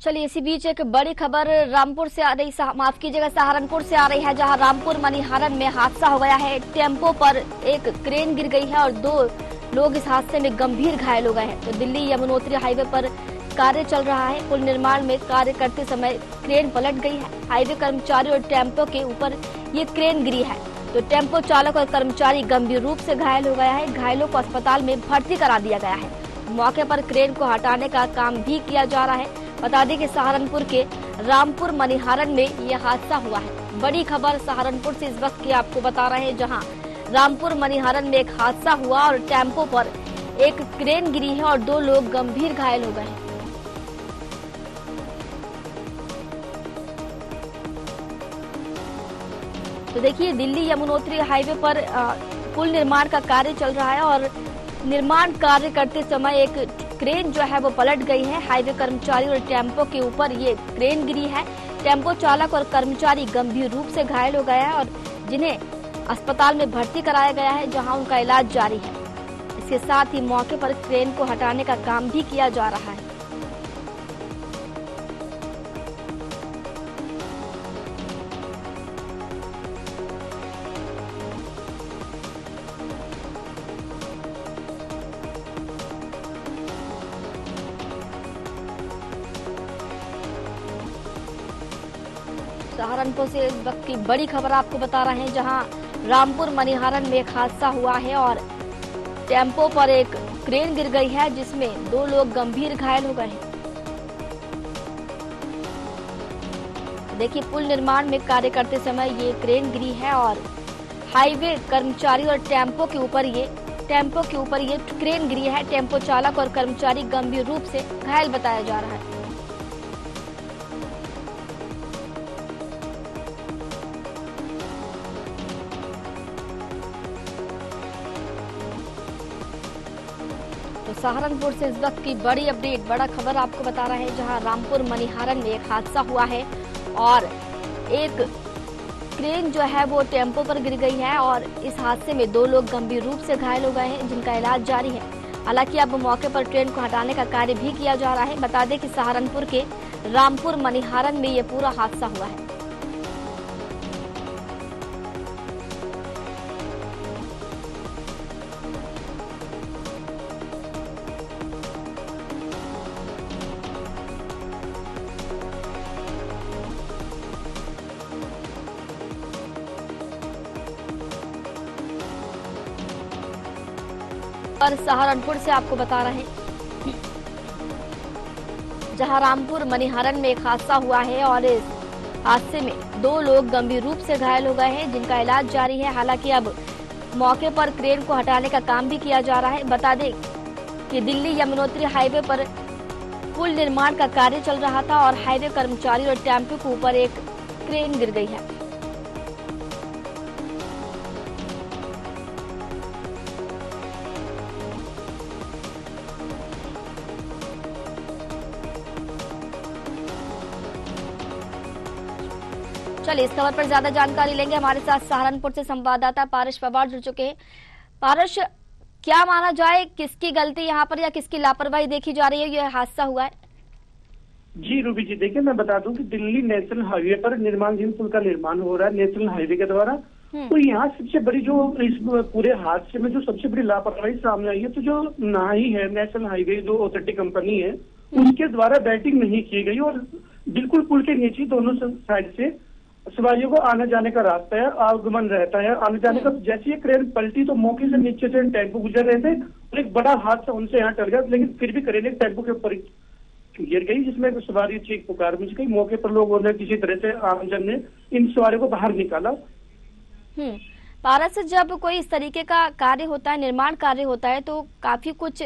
चलिए इसी बीच एक बड़ी खबर रामपुर से आ रही, माफ कीजिएगा सहारनपुर से आ रही है, जहां रामपुर मनिहारन में हादसा हो गया है। टेम्पो पर एक क्रेन गिर गई है और 2 लोग इस हादसे में गंभीर घायल हो गए हैं। तो दिल्ली यमुनोत्री हाईवे पर कार्य चल रहा है। पुल निर्माण में कार्य करते समय क्रेन पलट गई है। हाईवे कर्मचारी और टेम्पो के ऊपर ये क्रेन गिरी है। तो टेम्पो चालक और कर्मचारी गंभीर रूप से घायल हो गया है। घायलों को अस्पताल में भर्ती करा दिया गया है। मौके पर क्रेन को हटाने का काम भी किया जा रहा है। बता दें कि सहारनपुर के रामपुर मनिहारन में यह हादसा हुआ है। बड़ी खबर सहारनपुर से इस वक्त की आपको बता रहे हैं, जहां रामपुर मनिहारन में एक हादसा हुआ और टेम्पो पर एक क्रेन गिरी है और 2 लोग गंभीर घायल हो गए हैं। तो देखिए दिल्ली यमुनोत्री हाईवे पर पुल निर्माण का कार्य चल रहा है और निर्माण कार्य करते समय एक क्रेन जो है वो पलट गई है। हाईवे कर्मचारी और टेम्पो के ऊपर ये क्रेन गिरी है। टेम्पो चालक और कर्मचारी गंभीर रूप से घायल हो गया है और जिन्हें अस्पताल में भर्ती कराया गया है, जहां उनका इलाज जारी है। इसके साथ ही मौके पर क्रेन को हटाने का काम भी किया जा रहा है। सहारनपुर से इस वक्त की बड़ी खबर आपको बता रहे हैं, जहां रामपुर मनिहारन में एक हादसा हुआ है और टेम्पो पर एक क्रेन गिर गई है, जिसमें 2 लोग गंभीर घायल हो गए हैं। देखिए पुल निर्माण में कार्य करते समय ये क्रेन गिरी है और हाईवे कर्मचारी और टेम्पो के ऊपर ये क्रेन गिरी है। टेम्पो चालक और कर्मचारी गंभीर रूप से घायल बताया जा रहा है। तो सहारनपुर से इस वक्त की बड़ी अपडेट, बड़ा खबर आपको बता रहे हैं, जहां रामपुर मनिहारन में एक हादसा हुआ है और एक क्रेन जो है वो टेम्पो पर गिर गई है और इस हादसे में 2 लोग गंभीर रूप से घायल हो गए हैं, जिनका इलाज जारी है। हालांकि अब मौके पर ट्रेन को हटाने का कार्य भी किया जा रहा है। बता दें कि सहारनपुर के रामपुर मनिहारन में ये पूरा हादसा हुआ है। और सहारनपुर से आपको बता रहे हैं, जहां रामपुर मनिहारन में एक हादसा हुआ है और इस हादसे में 2 लोग गंभीर रूप से घायल हो गए हैं, जिनका इलाज जारी है। हालांकि अब मौके पर क्रेन को हटाने का काम भी किया जा रहा है। बता दें कि दिल्ली यमुनोत्री हाईवे पर पुल निर्माण का कार्य चल रहा था और हाईवे कर्मचारी और टेम्पो के ऊपर एक क्रेन गिर गई है। चलिए इस खबर पर ज्यादा जानकारी लेंगे। हमारे साथ सहारनपुर से संवाददाता पारस पवार जुड़ चुके हैं। पारस, क्या माना जाए, किसकी गलती यहाँ पर या किसकी लापरवाही देखी जा रही है, यह हादसा हुआ है? जी रूबी जी, देखिए मैं बता दूं कि दिल्ली नेशनल हाईवे पर निर्माणधीन पुल का निर्माण हो रहा है नेशनल हाईवे के द्वारा। तो यहाँ सबसे बड़ी जो इस पूरे हादसे में जो सबसे बड़ी लापरवाही सामने आई है, तो जो नाही है नेशनल हाईवे जो अथॉरिटी कंपनी है, उसके द्वारा बैटिंग नहीं की गई और बिल्कुल पुल के नीचे दोनों साइड से सवारियों को आने जाने का रास्ता है, आवागमन रहता है आने जाने का। जैसे ये क्रेन पलटी तो मौके से नीचे से टेम्पो गुजर रहे थे और एक बड़ा हादसा उनसे यहाँ टल गया, लेकिन फिर भी क्रेन एक टेम्पो के ऊपर गिर गई, जिसमें सवारी चीख पुकार मच गई। मौके पर लोगों ने किसी तरह से आमजन ने इन सवारियों को बाहर निकाला। पारस, जब कोई इस तरीके का कार्य होता है, निर्माण कार्य होता है, तो काफी कुछ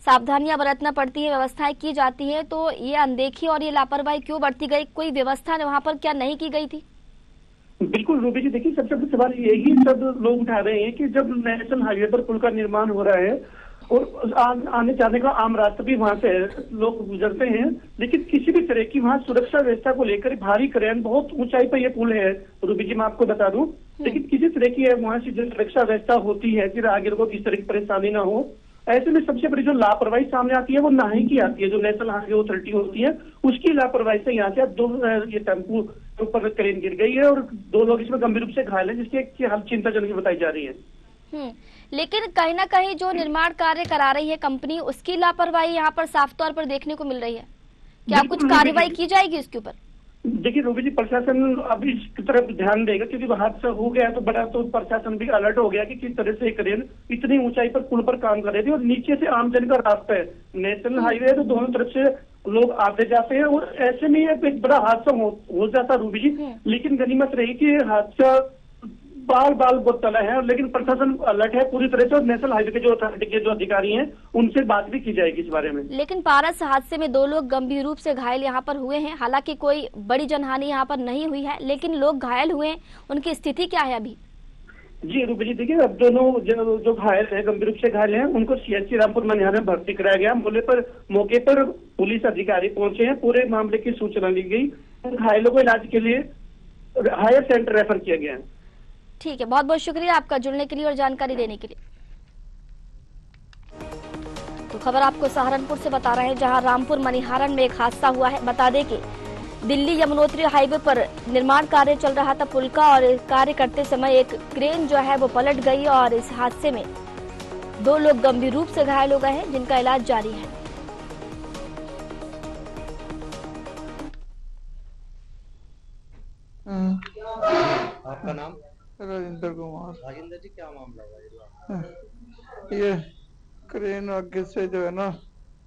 सावधानियां बरतना पड़ती है, व्यवस्थाएं की जाती है, तो ये अनदेखी और ये लापरवाही क्यों बरती गई? कोई व्यवस्था वहाँ पर क्या नहीं की गई थी? बिल्कुल रूबी जी, देखिए सबसे बड़ा सवाल यही सब लोग उठा रहे हैं कि जब नेशनल हाईवे पर पुल का निर्माण हो रहा है और आने जाने का आम रास्ता भी वहां से लोग गुजरते हैं, लेकिन किसी भी तरह की वहां सुरक्षा व्यवस्था को लेकर भारी क्रेन, बहुत ऊंचाई पर यह पुल है रूबी जी, मैं आपको बता दूं, लेकिन किसी तरह की वहां से जो सुरक्षा व्यवस्था होती है कि आगे लोगों को किस तरह की परेशानी ना हो, ऐसे में सबसे बड़ी जो लापरवाही सामने आती है वो नाही की आती है, जो नेशनल हाईवे अथॉरिटी होती है उसकी लापरवाही से यहाँ से दो ये टेम्पू के ऊपर क्रेन गिर गई है और 2 लोग इसमें गंभीर रूप से घायल है, जिसकी हालत चिंताजनक बताई जा रही है। लेकिन कहीं ना कहीं जो निर्माण कार्य करा रही है कंपनी, उसकी लापरवाही यहाँ पर साफ तौर पर देखने को मिल रही है। क्या कुछ कार्रवाई की जाएगी इसके ऊपर? देखिए रूबी जी, प्रशासन अब इसकी तरफ ध्यान देगा, क्योंकि हादसा हो गया है तो बड़ा तो प्रशासन भी अलर्ट हो गया कि किस तरह से क्रेन इतनी ऊंचाई पर पुल पर काम कर रही थी और नीचे से आमजन का रास्ता है, नेशनल हाईवे है, तो दोनों तरफ से लोग आते जाते हैं और ऐसे में एक बड़ा हादसा हो जाता रूबी जी। लेकिन गनीमत रही कि हादसा बाल बहुत तला है, लेकिन प्रशासन अलर्ट है पूरी तरह से और नेशनल हाईवे के जो अथॉरिटी के जो अधिकारी हैं उनसे बात भी की जाएगी इस बारे में। लेकिन पारस हादसे में 2 लोग गंभीर रूप से घायल यहाँ पर हुए हैं। हालांकि कोई बड़ी जनहानि यहाँ पर नहीं हुई है, लेकिन लोग घायल हुए हैं, उनकी स्थिति क्या है अभी? जी रूबी जी, देखिए अब दोनों जो घायल है, गंभीर रूप से घायल हैं, उनको सीएचसी रामपुर मनिहार में भर्ती कराया गया। मौके पर पुलिस अधिकारी पहुंचे हैं, पूरे मामले की सूचना ली गई, घायलों को इलाज के लिए हायर सेंटर रेफर किया गया है। ठीक है, बहुत बहुत शुक्रिया आपका जुड़ने के लिए और जानकारी देने के लिए। तो खबर आपको सहारनपुर से बता रहे हैं, जहां रामपुर मनिहारन में एक हादसा हुआ है। बता दें कि दिल्ली यमुनोत्री हाईवे पर निर्माण कार्य चल रहा था पुल का, और कार्य करते समय एक क्रेन जो है वो पलट गई और इस हादसे में 2 लोग गंभीर रूप से घायल हो गए हैं, जिनका इलाज जारी है। आपका नाम? राजेंद्र कुमार। राजेंद्र जी, क्या मामला हुआ? ये क्रेन आगे से जो है ना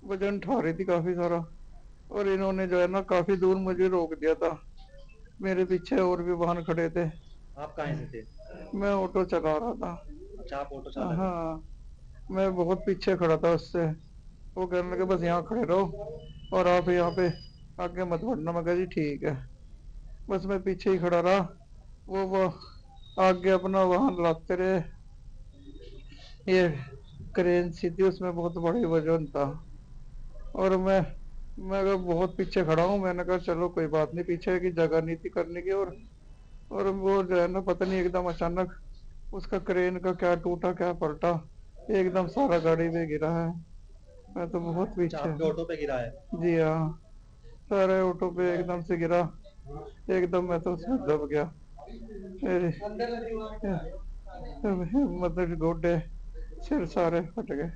वजन उठा रही थी काफी सारा, और इन्होंने जो है ना काफी दूर मुझे रोक दिया था। मेरे पीछे और भी वाहन खड़े थे। आप कहाँ से थे? मैं ऑटो चला रहा था। अच्छा, आप ऑटो चला रहे थे? हाँ, मैं बहुत पीछे खड़ा था उससे। वो कहने लगे बस यहाँ खड़े रहो और आप यहाँ पे आगे मत बढ़ना। मैं कहा जी ठीक है। बस मैं पीछे ही खड़ा रहा, वो आगे अपना वाहन लाते रहे। ये क्रेन सी थी, उसमें बहुत बड़ी वजन था और मैं अगर बहुत पीछे खड़ा हूँ। मैंने कहा चलो कोई बात नहीं, पीछे की जगह नहीं थी करने की। और वो जो है ना पता नहीं एकदम अचानक उसका क्रेन का क्या टूटा क्या पलटा, एकदम सारा गाड़ी पे गिरा है। मैं तो बहुत पीछे। आपके ऑटो पे गिरा है? जी हाँ, सारे ऑटो पे एकदम से गिरा, एकदम मैं तो उसमें दब गया। मतलब गोडे सिर सारे फट गए।